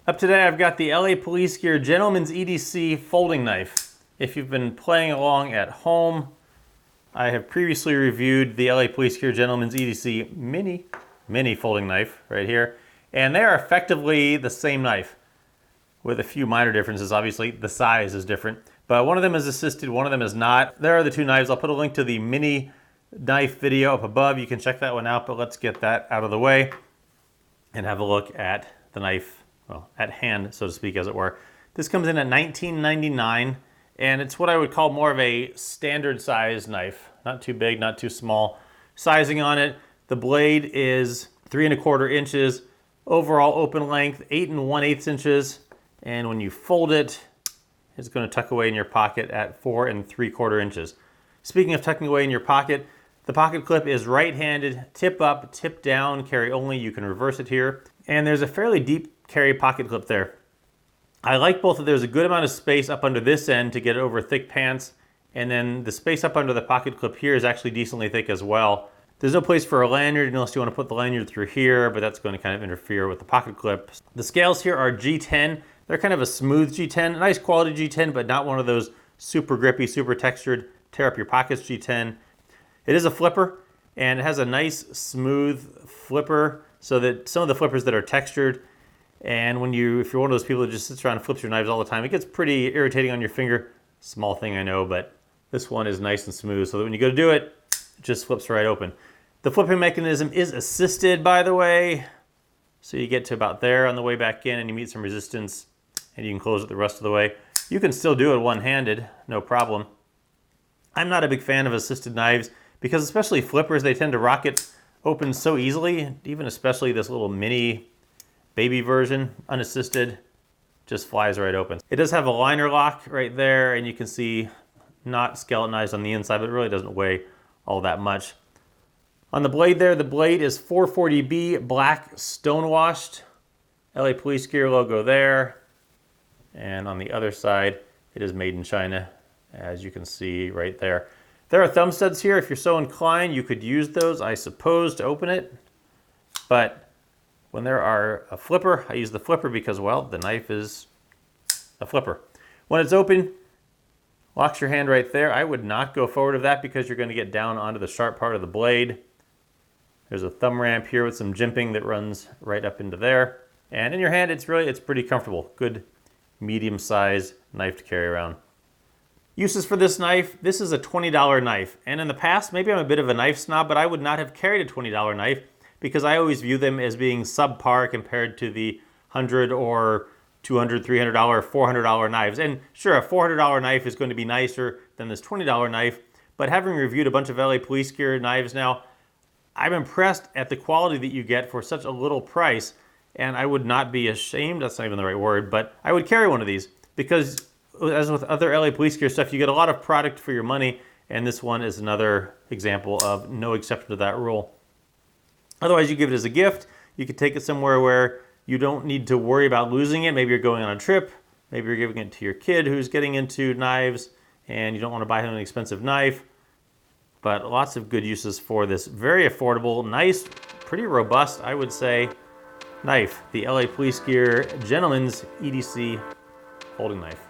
Up today, I've got the LA Police Gear Gentleman's EDC folding knife. If you've been playing along at home, I have previously reviewed the LA Police Gear Gentleman's EDC mini folding knife right here, and they are effectively the same knife with a few minor differences. Obviously, the size is different, but one of them is assisted, one of them is not. There are the two knives. I'll put a link to the mini knife video up above. You can check that one out, but let's get that out of the way and have a look at the knife, well, at hand, so to speak, as it were. This comes in at $19.99, and it's what I would call more of a standard size knife. Not too big, not too small. Sizing on it, the blade is 3 1/4 inches. Overall open length, 8 1/8 inches. And when you fold it, it's going to tuck away in your pocket at 4 3/4 inches. Speaking of tucking away in your pocket, the pocket clip is right-handed, tip up, tip down, carry only. You can reverse it here. And there's a fairly deep carry pocket clip there. I like both of. There's a good amount of space up under this end to get it over thick pants, and then the space up under the pocket clip here is actually decently thick as well. There's no place for a lanyard unless you want to put the lanyard through here, but that's going to kind of interfere with the pocket clip. The scales here are G10. They're kind of a smooth G10, a nice quality G10, but not one of those super grippy, super textured, tear up your pockets G10. It is a flipper, and it has a nice smooth flipper, so that some of the flippers that are textured, and if you're one of those people that just sits around and flips your knives all the time, it gets pretty irritating on your finger. Small thing, I know, but this one is nice and smooth, so that when you go to do it, it just flips right open. The flipping mechanism is assisted, by the way, so you get to about there on the way back in, and you meet some resistance, and you can close it the rest of the way. You can still do it one-handed, no problem. I'm not a big fan of assisted knives, because especially flippers, they tend to rocket open so easily, even especially this little mini baby version, unassisted, just flies right open. It does have a liner lock right there, and you can see not skeletonized on the inside, but it really doesn't weigh all that much. On the blade there, the blade is 440B black stonewashed. LA Police Gear logo there. And on the other side, it is made in China, as you can see right there. There are thumb studs here. If you're so inclined, you could use those, I suppose, to open it. But when there are a flipper, I use the flipper because, well, the knife is a flipper. When it's open, locks your hand right there. I would not go forward of that because you're going to get down onto the sharp part of the blade. There's a thumb ramp here with some jimping that runs right up into there. And in your hand, it's pretty comfortable. Good medium-sized knife to carry around. Uses for this knife, this is a $20 knife. And in the past, maybe I'm a bit of a knife snob, but I would not have carried a $20 knife because I always view them as being subpar compared to the $100 or $200, $300, $400 knives. And sure, a $400 knife is going to be nicer than this $20 knife, but having reviewed a bunch of LA Police Gear knives now, I'm impressed at the quality that you get for such a little price, and I would not be ashamed, that's not even the right word, but I would carry one of these because as with other LA Police Gear stuff, you get a lot of product for your money, and this one is another example of no exception to that rule. Otherwise, you give it as a gift. You could take it somewhere where you don't need to worry about losing it. Maybe you're going on a trip. Maybe you're giving it to your kid who's getting into knives, and you don't want to buy him an expensive knife. But lots of good uses for this very affordable, nice, pretty robust, I would say, knife. The LA Police Gear Gentleman's EDC folding knife.